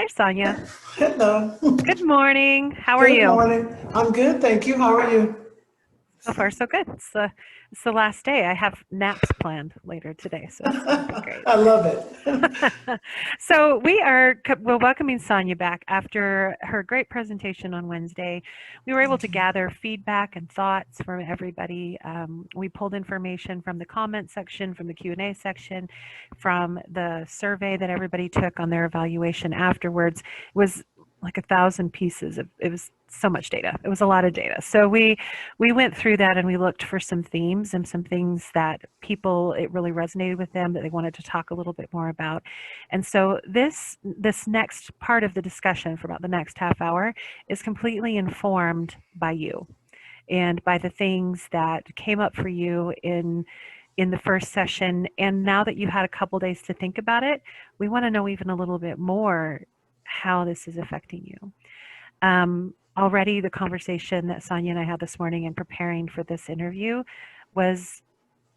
Hi, Sonya. Hello. Good morning. How are Good you? morning. I'm good, thank you. How are you? So far, so good. It's the last day. I have naps planned later today, so it's going to be great. I love it. So we're welcoming Sonya back after her great presentation on Wednesday. We were able Thank to you. gather feedback and thoughts from everybody. We pulled information from the comment section, from the Q&A section, from the survey that everybody took on their evaluation afterwards. It was like 1,000 pieces. It was so much data. It was a lot of data. So we went through that and we looked for some themes and some things that people, it really resonated with them, that they wanted to talk a little bit more about. And so this next part of the discussion for about the next half hour is completely informed by you and by the things that came up for you in the first session. And now that you had a couple days to think about it, we want to know even a little bit more how this is affecting you. Already, the conversation that Sonya and I had this morning in preparing for this interview was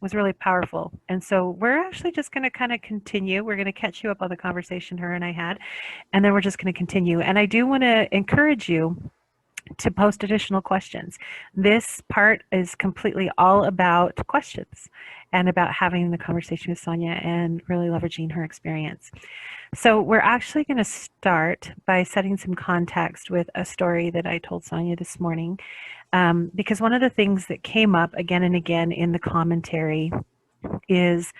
was really powerful. And so we're actually just going to kind of continue. We're going to catch you up on the conversation her and I had, and then we're just going to continue. And I do want to encourage you to post additional questions. This part is completely all about questions and about having the conversation with Sonya and really leveraging her experience. So we're actually going to start by setting some context with a story that I told Sonya this morning, because one of the things that came up again and again in the commentary is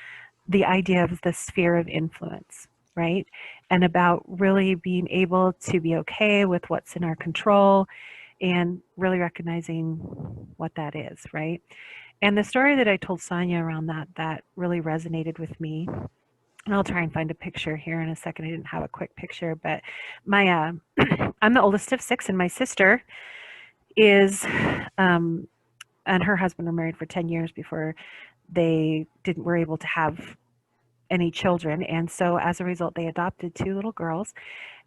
the idea of the sphere of influence, right? And about really being able to be okay with what's in our control and really recognizing what that is, right? And the story that I told Sonya around that really resonated with me. And I'll try and find a picture here in a second. I didn't have a quick picture, but my I'm the oldest of six, and my sister is and her husband were married for 10 years before they didn't were able to have any children. And so as a result, they adopted two little girls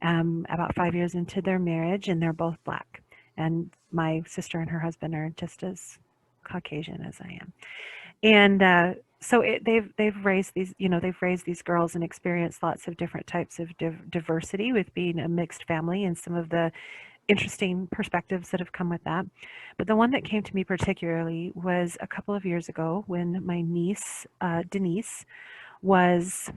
about 5 years into their marriage, and they're both black. And my sister and her husband are just as Caucasian as I am. And so they've raised these, they've raised these girls and experienced lots of different types of diversity with being a mixed family and some of the interesting perspectives that have come with that. But the one that came to me particularly was a couple of years ago when my niece, Denise, was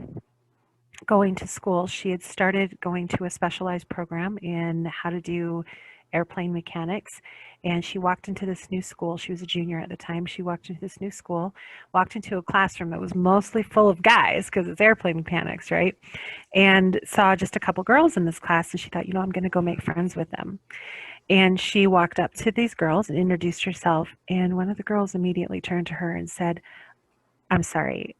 going to school. She had started going to a specialized program in how to do airplane mechanics. And she walked into this new school. She was a junior at the time. She walked into this new school, walked into a classroom that was mostly full of guys because it's airplane mechanics, right? And saw just a couple girls in this class. And she thought, I'm going to go make friends with them. And she walked up to these girls and introduced herself. And one of the girls immediately turned to her and said, "I'm sorry,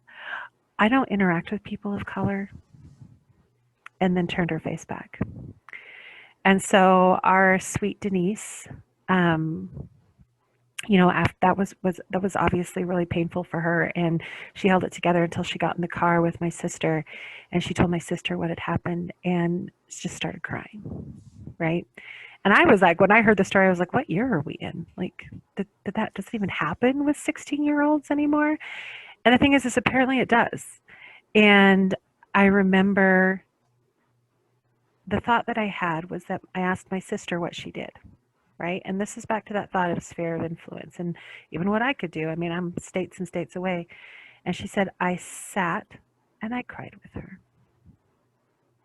I don't interact with people of color," and then turned her face back. And so our sweet Denise, um, after that was obviously really painful for her, and she held it together until she got in the car with my sister, and she told my sister what had happened, and just started crying, right? And I was like, when I heard the story, I was like, what year are we in? Like, that doesn't even happen with 16-year-olds anymore. And the thing is apparently it does. And I remember the thought that I had was that I asked my sister what she did, right? And this is back to that thought of sphere of influence and even what I could do. I mean, I'm states and states away. And she said, I sat and I cried with her,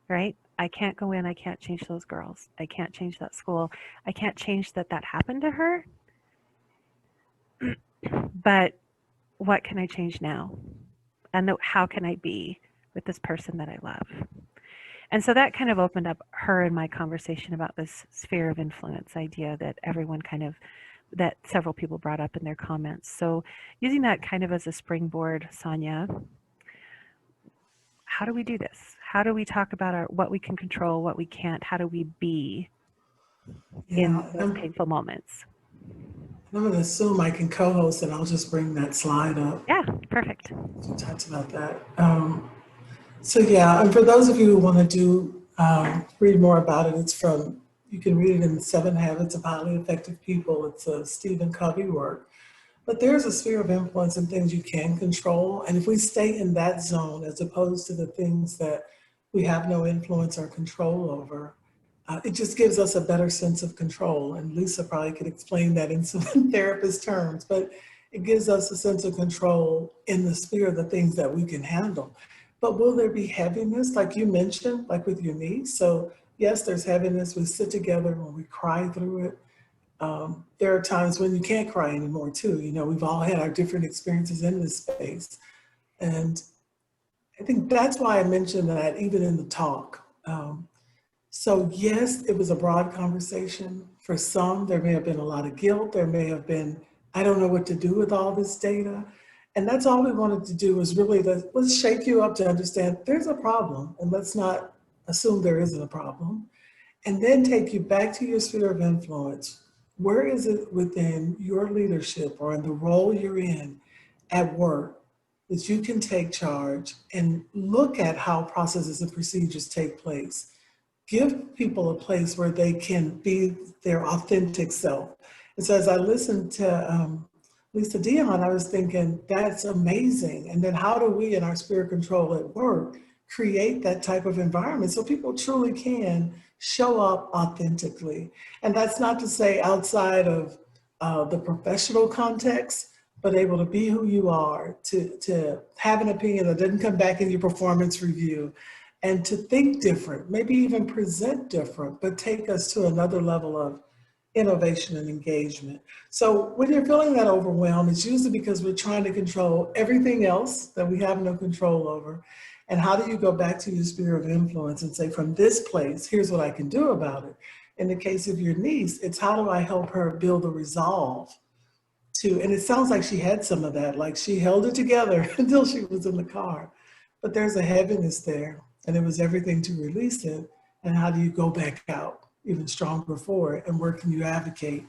right? I can't go in. I can't change those girls. I can't change that school. I can't change that happened to her. But what can I change now? And how can I be with this person that I love? And so that kind of opened up her and my conversation about this sphere of influence idea that that several people brought up in their comments. So using that kind of as a springboard, Sonya, how do we do this? How do we talk about what we can control, what we can't? How do we be in Yeah, those painful moments? I'm going to assume I can co-host and I'll just bring that slide up. Yeah, perfect. You talked about that. So yeah, and for those of you who want to read more about it, you can read it in Seven Habits of Highly Effective People. It's a Stephen Covey work. But there's a sphere of influence and things you can control. And if we stay in that zone, as opposed to the things that we have no influence or control over. It just gives us a better sense of control. And Lisa probably could explain that in some therapist terms, but it gives us a sense of control in the sphere of the things that we can handle. But will there be heaviness, like you mentioned, like with your niece? So, yes, there's heaviness. We sit together when we cry through it. There are times when you can't cry anymore, too. You know, we've all had our different experiences in this space. And I think that's why I mentioned that even in the talk. So yes, it was a broad conversation. For some, there may have been a lot of guilt. There may have been, I don't know what to do with all this data. And that's all we wanted to do was really let's shake you up to understand there's a problem and let's not assume there isn't a problem. And then take you back to your sphere of influence. Where is it within your leadership or in the role you're in at work that you can take charge and look at how processes and procedures take place? Give people a place where they can be their authentic self. And so as I listened to Lisa Dion, I was thinking, that's amazing. And then how do we in our spirit control at work create that type of environment so people truly can show up authentically? And that's not to say outside of the professional context, but able to be who you are, to have an opinion that doesn't come back in your performance review, and to think different, maybe even present different, but take us to another level of innovation and engagement. So when you're feeling that overwhelm, it's usually because we're trying to control everything else that we have no control over. And how do you go back to your sphere of influence and say, from this place, here's what I can do about it? In the case of your niece, it's how do I help her build a resolve to, and it sounds like she had some of that, like she held it together until she was in the car. But there's a heaviness there, and it was everything to release it. And how do you go back out even stronger for it? And where can you advocate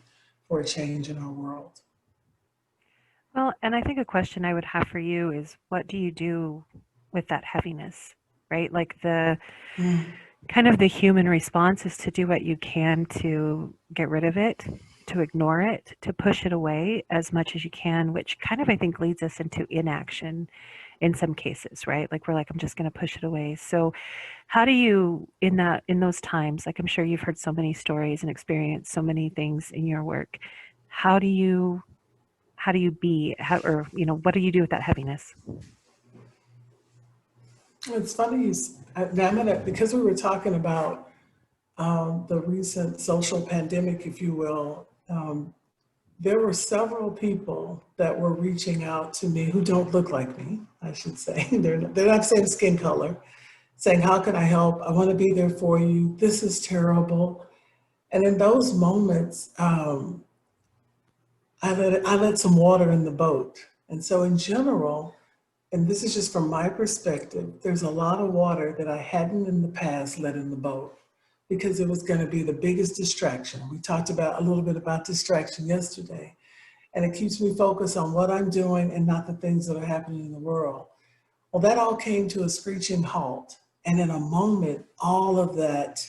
for a change in our world? Well, and I think a question I would have for you is what do you do with that heaviness, right? Like the Mm. kind of the human response is to do what you can to get rid of it, to ignore it, to push it away as much as you can, which kind of I think leads us into inaction in some cases, right? Like we're like, I'm just going to push it away. So how do you in those times, like I'm sure you've heard so many stories and experienced so many things in your work. How do you or what do you do with that heaviness? It's funny, now I'm gonna, because we were talking about the recent social pandemic, if you will, there were several people that were reaching out to me who don't look like me, I should say. They're not the same skin color, saying, how can I help? I want to be there for you. This is terrible. And in those moments, I let some water in the boat. And so in general, and this is just from my perspective, there's a lot of water that I hadn't in the past let in the boat because it was going to be the biggest distraction. We talked about a little bit about distraction yesterday, and it keeps me focused on what I'm doing and not the things that are happening in the world. Well, that all came to a screeching halt. And in a moment, all of that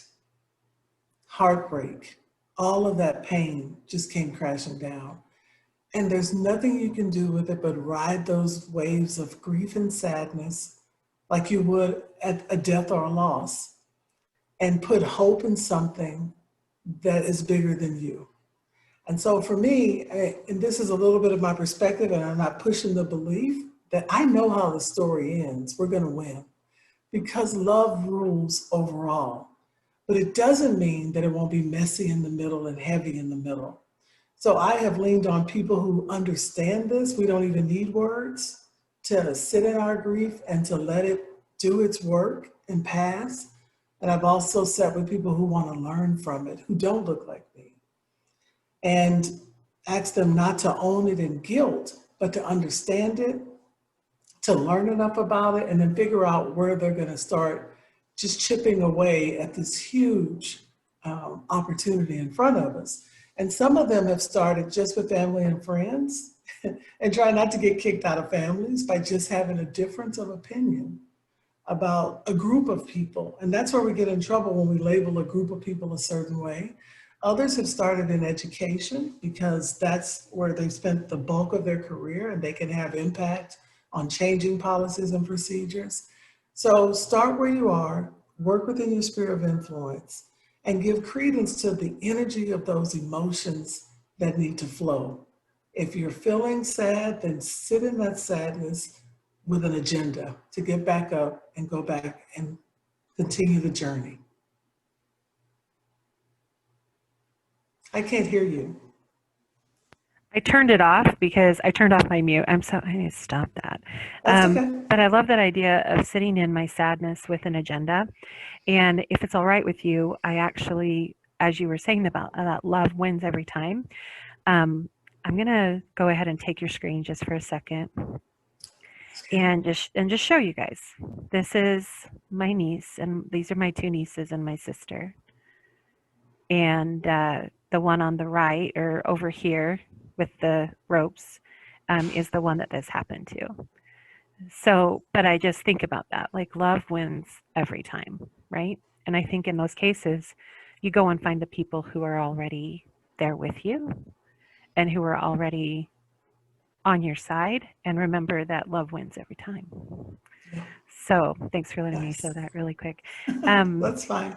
heartbreak, all of that pain just came crashing down. And there's nothing you can do with it but ride those waves of grief and sadness like you would at a death or a loss, and put hope in something that is bigger than you. And so for me, and this is a little bit of my perspective, and I'm not pushing the belief that I know how the story ends. We're going to win because love rules overall. But it doesn't mean that it won't be messy in the middle and heavy in the middle. So I have leaned on people who understand this. We don't even need words to sit in our grief and to let it do its work and pass. And I've also sat with people who want to learn from it, who don't look like me, and ask them not to own it in guilt, but to understand it, to learn enough about it, and then figure out where they're going to start just chipping away at this huge opportunity in front of us. And some of them have started just with family and friends and try not to get kicked out of families by just having a difference of opinion about a group of people. And that's where we get in trouble when we label a group of people a certain way. Others have started in education because that's where they've spent the bulk of their career and they can have impact on changing policies and procedures. So start where you are, work within your sphere of influence, and give credence to the energy of those emotions that need to flow. If you're feeling sad, then sit in that sadness with an agenda to get back up and go back and continue the journey. I can't hear you. I turned it off because I turned off my mute. I need to stop that. That's okay. But I love that idea of sitting in my sadness with an agenda. And if it's all right with you, I actually, as you were saying about that love wins every time, um, I'm going to go ahead and take your screen just for a second and just show you guys. This is my niece, and these are my two nieces and my sister. And the one on the right or over here with the ropes is the one that this happened to. So, but I just think about that, like love wins every time, right? And I think in those cases, you go and find the people who are already there with you and who are already on your side, and remember that love wins every time. Yeah, So, thanks for letting me show yes. that really quick. Um, That's fine.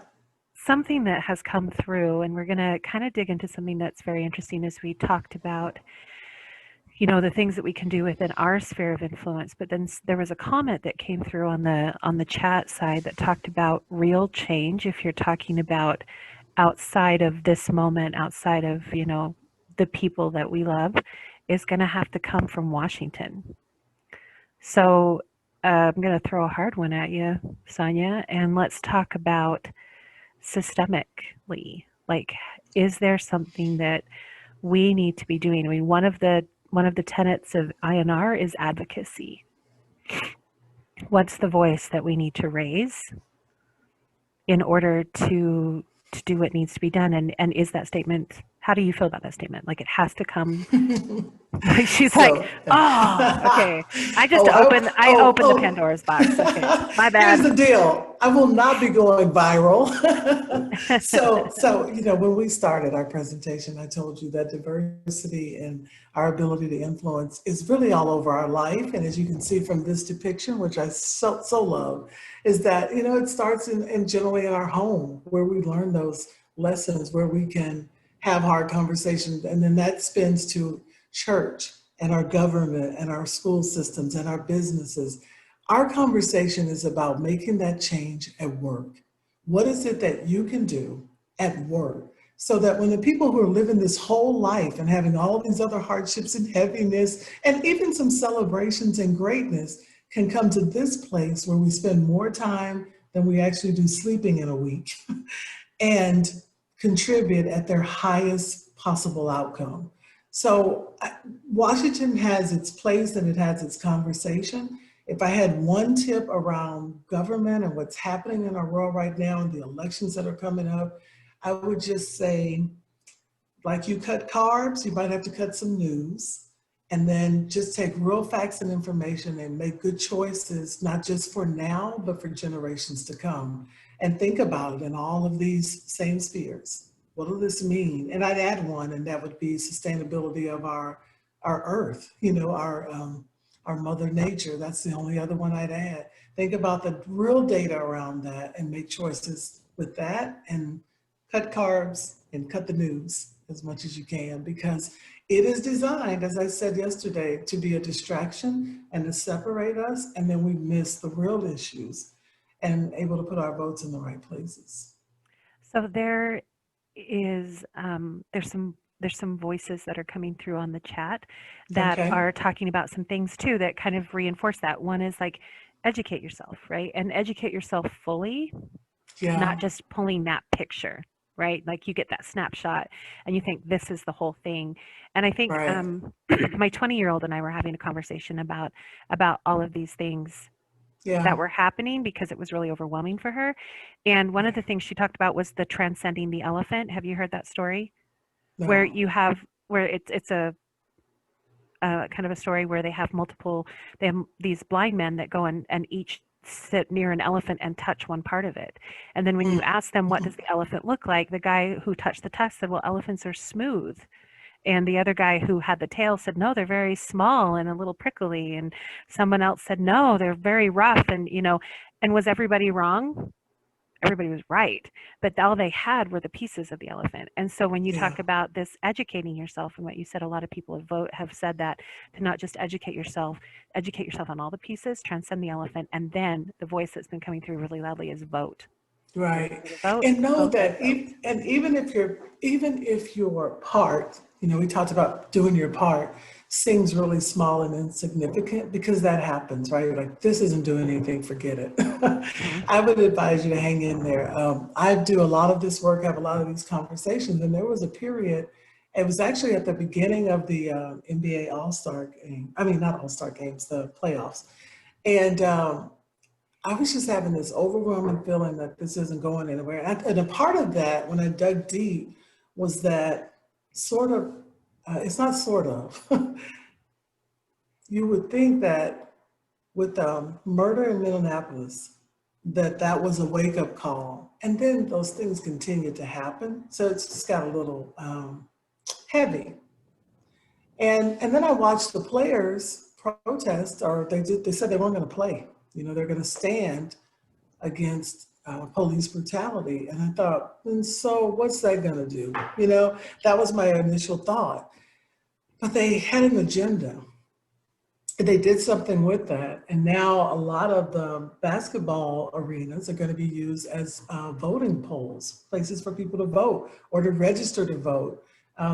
Something that has come through, and we're going to kind of dig into something that's very interesting as we talked about, the things that we can do within our sphere of influence. But then there was a comment that came through on the chat side that talked about real change. If you're talking about outside of this moment, outside of the people that we love, is going to have to come from Washington. So I'm going to throw a hard one at you, Sonya, and let's talk about systemically. Like, is there something that we need to be doing? I mean, one of the tenets of INR is advocacy. What's the voice that we need to raise in order to do what needs to be done? And is that statement? How do you feel about that statement? Like it has to come. She's like, So, oh, okay. I just oh, I opened the Pandora's box. Okay, my here's the bad. deal. I will not be going viral. So when we started our presentation, I told you that diversity and our ability to influence is really all over our life. And as you can see from this depiction, which I so love, is that it starts in generally in our home where we learn those lessons, where we can have hard conversations, and then that spins to church and our government and our school systems and our businesses. Our conversation is about making that change at work. What is it that you can do at work so that when the people who are living this whole life and having all these other hardships and heaviness and even some celebrations and greatness can come to this place where we spend more time than we actually do sleeping in a week and contribute at their highest possible outcome. So Washington has its place and it has its conversation. If I had one tip around government and what's happening in our world right now and the elections that are coming up, I would just say, like you cut carbs, you might have to cut some news. And then just take real facts and information and make good choices, not just for now, but for generations to come. And think about it in all of these same spheres. What does this mean? And I'd add one, and that would be sustainability of our earth, our mother nature. That's the only other one I'd add. Think about the real data around that and make choices with that and cut carbs and cut the news as much as you can, because it is designed, as I said yesterday, to be a distraction and to separate us, and then we miss the real issues and able to put our votes in the right places. So there's some voices that are coming through on the chat that Okay? are talking about some things too that kind of reinforce that. One is like educate yourself, right? And educate yourself fully, not Yeah, just pulling that picture, right? Like you get that snapshot and you think this is the whole thing. And I think right. my 20-year-old and I were having a conversation about all of these things that Yeah, were happening because it was really overwhelming for her. And one of the things she talked about was the transcending the elephant. Have you heard that story? Where no. you have where it's a kind of a story where they have these blind men that go and each sit near an elephant and touch one part of it. And then when you Mm. ask them what does the elephant look like, the guy who touched the tusk said, well, elephants are smooth. And the other guy who had the tail said, no, they're very small and a little prickly. And someone else said, no, they're very rough. And was everybody wrong? everybody was right, but all they had were the pieces of the elephant. And so when you Yeah, talk about this educating yourself and what you said, a lot of people have said that to not just educate yourself on all the pieces, transcend the elephant, and then the voice that's been coming through really loudly is vote. If right. you're going to vote, And know vote, vote, that vote. even if your part, we talked about doing your part, seems really small and insignificant, because that happens, right? You're like, this isn't doing anything, forget it. Mhm. I would advise you to hang in there. I do a lot of this work, have a lot of these conversations, and there was a period, it was actually at the beginning of the NBA All-Star game. I mean, not All-Star games, the playoffs. And I was just having this overwhelming feeling that this isn't going anywhere. And a part of that, when I dug deep, was that sort of, it's not sort of, you would think that with murder in Minneapolis, that was a wake up call. And then those things continued to happen. So it's just got a little heavy. And then I watched the players protest, or they said they weren't going to play. They're going to stand against police brutality. And I thought, and so what's that going to do? That was my initial thought. But they had an agenda. They did something with that. And now a lot of the basketball arenas are going to be used as voting polls, places for people to vote or to register to vote.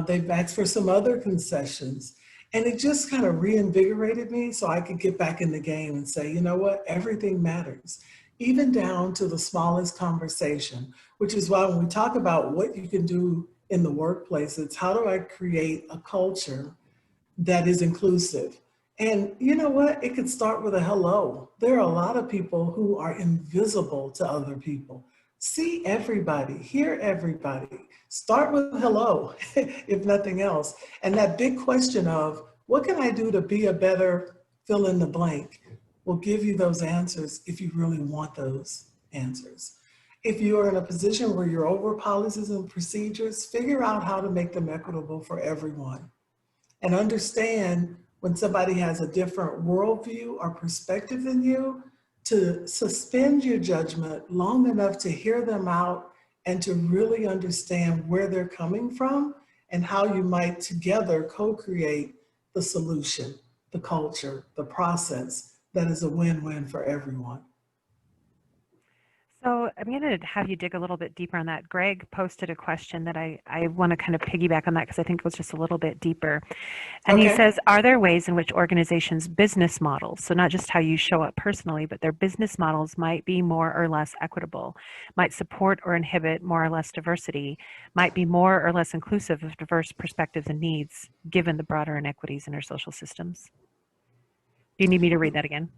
They've asked for some other concessions. And it just kind of reinvigorated me so I could get back in the game and say, you know what, everything matters, even down to the smallest conversation, which is why when we talk about what you can do in the workplace, it's how do I create a culture that is inclusive. And you know what? It could start with a hello. There are a lot of people who are invisible to other people. See everybody, hear everybody. Start with hello, if nothing else. And that big question of what can I do to be a better fill in the blank will give you those answers if you really want those answers. If you are in a position where you're over policies and procedures, figure out how to make them equitable for everyone, and understand when somebody has a different worldview or perspective than you, to suspend your judgment long enough to hear them out and to really understand where they're coming from and how you might together co-create the solution, the culture, the process that is a win-win for everyone. So I'm going to have you dig a little bit deeper on that. Greg posted a question that I want to kind of piggyback on that because I think it was just a little bit deeper. And he Okay. says, are there ways in which organizations' business models, so not just how you show up personally, but their business models might be more or less equitable, might support or inhibit more or less diversity, might be more or less inclusive of diverse perspectives and needs, given the broader inequities in our social systems? Do you need me to read that again?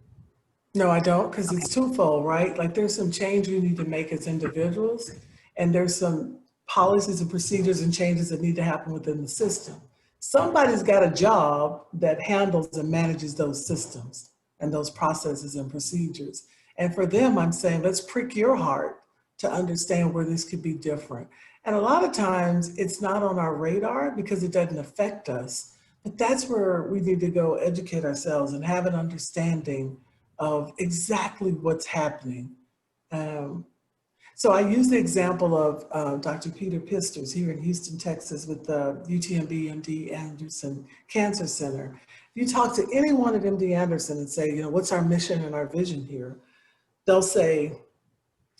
No, I don't, because Okay. it's twofold, right? Like there's some change we need to make as individuals, and there's some policies and procedures and changes that need to happen within the system. Somebody's got a job that handles and manages those systems and those processes and procedures. And for them, I'm saying, let's prick your heart to understand where this could be different. And a lot of times it's not on our radar because it doesn't affect us. But that's where we need to go educate ourselves and have an understanding of exactly what's happening. Um, so I use the example of Dr. Peter Pisters here in Houston, Texas, with the UTMB MD Anderson Cancer Center. If you talk to anyone at MD Anderson and say, what's our mission and our vision here? They'll say,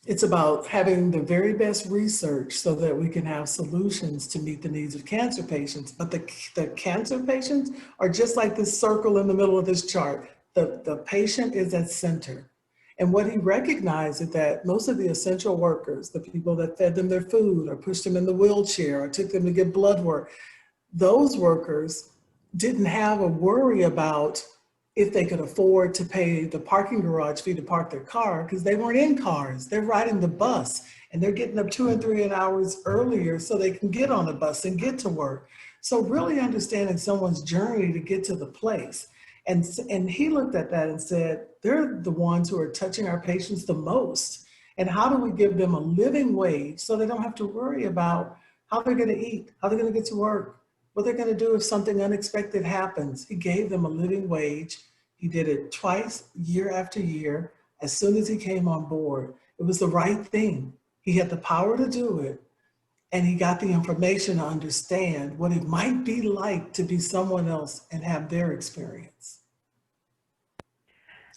it's about having the very best research so that we can have solutions to meet the needs of cancer patients. But the cancer patients are just like this circle in the middle of this chart. The patient is at center. And what he recognized is that most of the essential workers, the people that fed them their food or pushed them in the wheelchair or took them to get blood work, those workers didn't have a worry about if they could afford to pay the parking garage fee to park their car because they weren't in cars. They're riding the bus and they're getting up 2 and 3 hours earlier so they can get on the bus and get to work. So really understanding someone's journey to get to the place. And he looked at that and said, they're the ones who are touching our patients the most. And how do we give them a living wage so they don't have to worry about how they're going to eat, how they're going to get to work, what they're going to do if something unexpected happens? He gave them a living wage. He did it twice, year after year, as soon as he came on board. It was the right thing. He had the power to do it, and he got the information to understand what it might be like to be someone else and have their experience.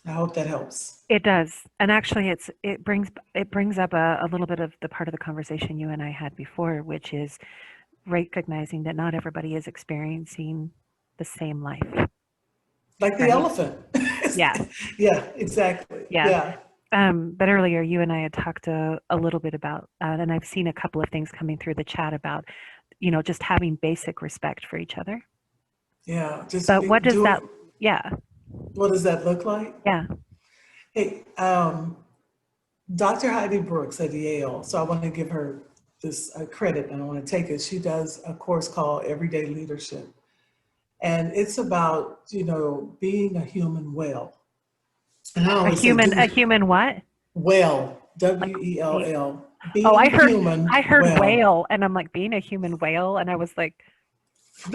I hope that helps. It does. And actually it brings up a little bit of the part of the conversation you and I had before, which is recognizing that not everybody is experiencing the same life, Like the right? elephant. Yeah. Yeah, exactly. Yeah. Yeah, But earlier you and I had talked a little bit about, and I've seen a couple of things coming through the chat about, just having basic respect for each other. yeah. Just But what does do that, it. yeah, What does that look like? yeah. Hey, Dr. Heidi Brooks at Yale, so I want to give her this credit and I want to take it. She does a course called Everyday Leadership. And it's about, being a human well. And I A always say, human, do a human what? well, Like, Well, oh, being human I heard well. whale, and I'm like, being a human whale, and I was like,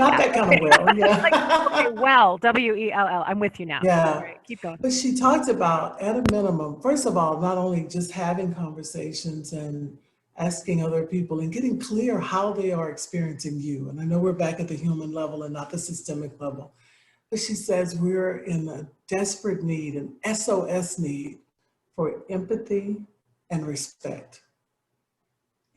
Not yeah, that kind okay. of well, Like, okay, yeah. well, WELL. I'm with you now. All Yeah. right, keep going. But she talked about, at a minimum, first of all, not only just having conversations and asking other people and getting clear how they are experiencing you. And I know we're back at the human level and not the systemic level. But she says we're in a desperate need, an SOS need for empathy and respect.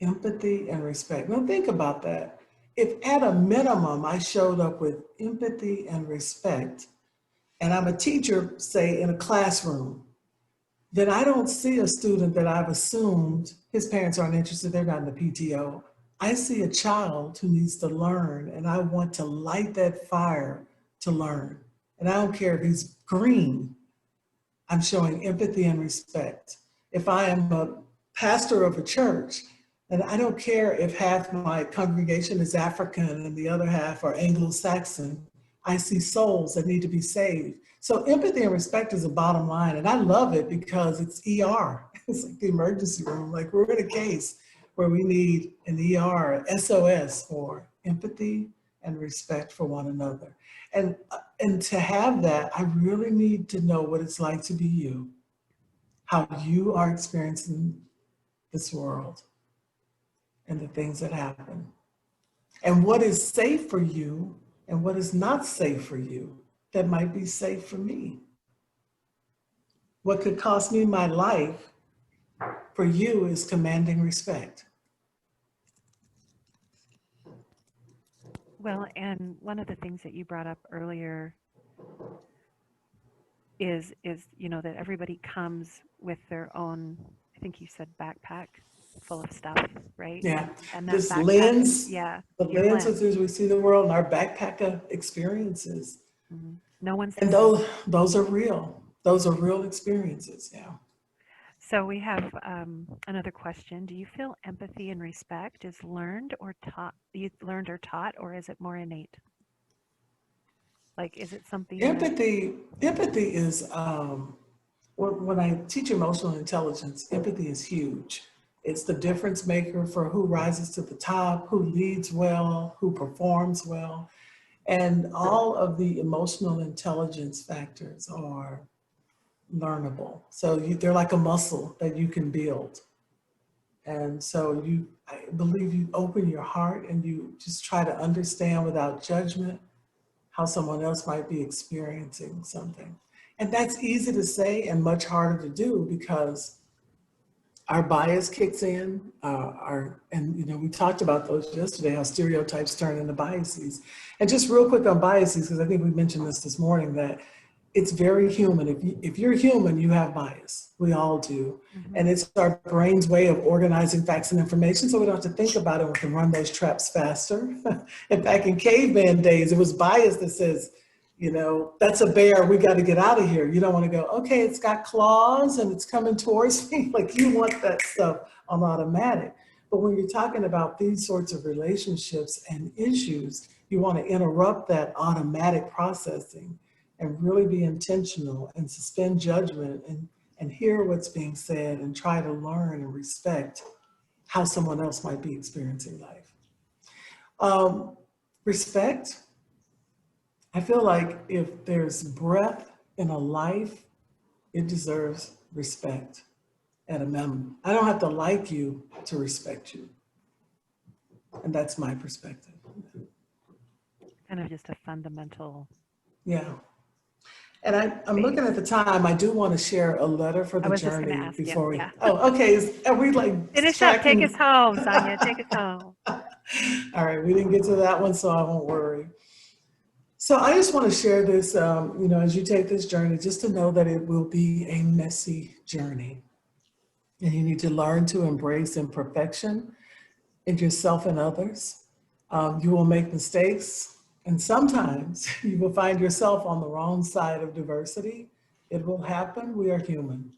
Empathy and respect. Now think about that. If at a minimum I showed up with empathy and respect, and I'm a teacher, say in a classroom, then I don't see a student that I've assumed his parents aren't interested, they're not in the PTO. I see a child who needs to learn, and I want to light that fire to learn. And I don't care if he's green, I'm showing empathy and respect. If I am a pastor of a church, and I don't care if half my congregation is African and the other half are Anglo-Saxon, I see souls that need to be saved. So empathy and respect is a bottom line. And I love it because it's ER. It's like the emergency room. Like we're in a case where we need an ER, SOS for empathy and respect for one another. And to have that, I really need to know what it's like to be you, how you are experiencing this world and the things that happen, and what is safe for you and what is not safe for you that might be safe for me. What could cost me my life for you is commanding respect. Well, and one of the things that you brought up earlier is that everybody comes with their own, I think you said backpack full of stuff, right? Yeah, And that this backpack is, lens, yeah, the your lens lens. with which we see the world and our backpack of experiences. No one's the And same. those are real. Those are real experiences. Yeah. So we have another question. Do you feel empathy and respect is learned or taught? You learned or taught, or is it more innate? Like, is it something that? Empathy is when I teach emotional intelligence, empathy is huge. It's the difference maker for who rises to the top, who leads well, who performs well. And all of the emotional intelligence factors are learnable. So they're like a muscle that you can build. And so I believe you open your heart and you just try to understand without judgment how someone else might be experiencing something. And that's easy to say and much harder to do because our bias kicks in, we talked about those yesterday, how stereotypes turn into biases. And just real quick on biases, because I think we mentioned this morning, that it's very human. If you're human, you have bias. We all do. Mhm. And it's our brain's way of organizing facts and information so we don't have to think about it. We can run those traps faster. And back in caveman days, it was bias that says, that's a bear, we got to get out of here. You don't want to go, okay, it's got claws and it's coming towards me. Like you want that stuff on automatic. But when you're talking about these sorts of relationships and issues, you want to interrupt that automatic processing and really be intentional and suspend judgment and hear what's being said and try to learn and respect how someone else might be experiencing life. Respect, I feel like if there's breath in a life, it deserves respect. at a minimum. I don't have to like you to respect you. And that's my perspective. Kind of just a fundamental Yeah. And I'm looking at base. the time. I do want to share a letter for I the was just going to journey ask you. before we. Yeah. Oh, okay. Are we like Finish up. Take us tracking? home, Sonya. Take us home. All right. We didn't get to that one, so I won't worry. So I just want to share this, as you take this journey, just to know that it will be a messy journey. And you need to learn to embrace imperfection in yourself and others. You will make mistakes, and sometimes you will find yourself on the wrong side of diversity. It will happen. We are human.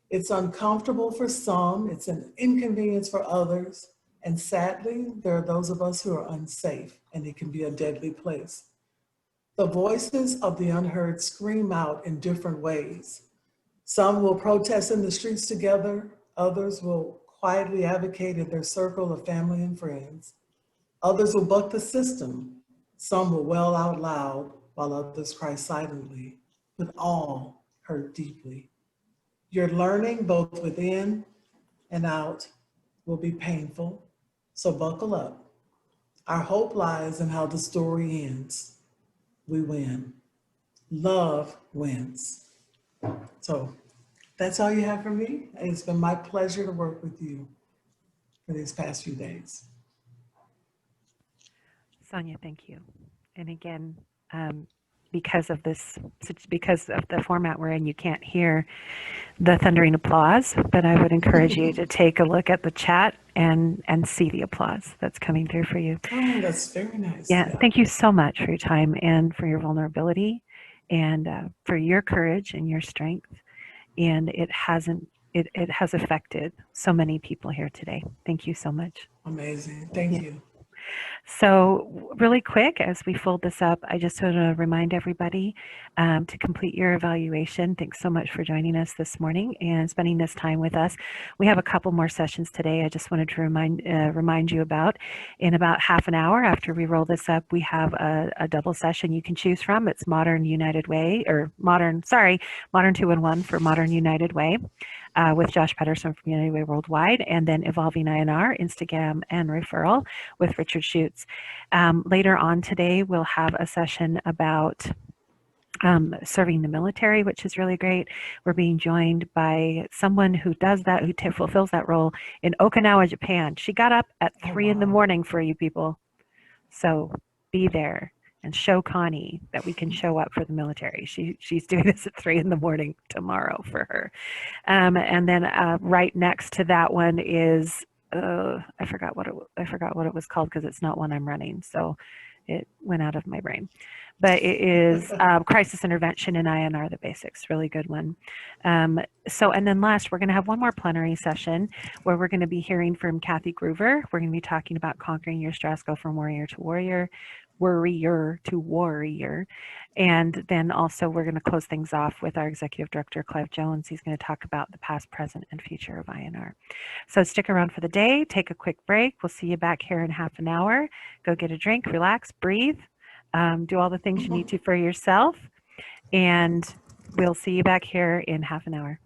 It's uncomfortable for some, it's an inconvenience for others. And sadly, there are those of us who are unsafe, and it can be a deadly place. The voices of the unheard scream out in different ways. Some will protest in the streets together, others will quietly advocate in their circle of family and friends. Others will buck the system, some will wail out loud, while others cry silently, but all hurt deeply. Your learning, both within and out, will be painful, so buckle up. Our hope lies in how the story ends. We win. Love wins. So that's all you have for me. It's been my pleasure to work with you for these past few days. Sonya, thank you. And again, um, because of this, because of the format we're in, you can't hear the thundering applause, but I would encourage you to take a look at the chat and see the applause that's coming through for you. Oh, that's very nice. Yeah, Yeah, thank you so much for your time and for your vulnerability and for your courage and your strength. And it has affected so many people here today. Thank you so much. amazing. Thank Yeah. you. So, really quick, as we fold this up, I just want to remind everybody to complete your evaluation. Thanks so much for joining us this morning and spending this time with us. We have a couple more sessions today. I just wanted to remind you about. In about half an hour after we roll this up, we have a double session you can choose from. It's Modern United Way, or Modern 2-in-1 for Modern United Way. With Josh Pedersen from United Way Worldwide, and then Evolving INR, Instagram, and Referral with Richard Schutz. Later on today, we'll have a session about serving the military, which is really great. We're being joined by someone who does that, who fulfills that role in Okinawa, Japan. She got up at Oh, 3 in the wow. morning for you people. So be there and show Connie that we can show up for the military. She's doing this at 3 in the morning tomorrow for her. And then right next to that one is I forgot what it was called because it's not one I'm running, so it went out of my brain. But it is crisis intervention in INR, the basics, really good one. And then last, we're going to have one more plenary session where we're going to be hearing from Kathy Groover. We're going to be talking about conquering your stress, go from warrior to warrior. And then also we're going to close things off with our executive director, Clive Jones. He's going to talk about the past, present, and future of INR. So stick around for the day, take a quick break. We'll see you back here in half an hour. Go get a drink, relax, breathe, do all the things you need to for yourself. And we'll see you back here in half an hour.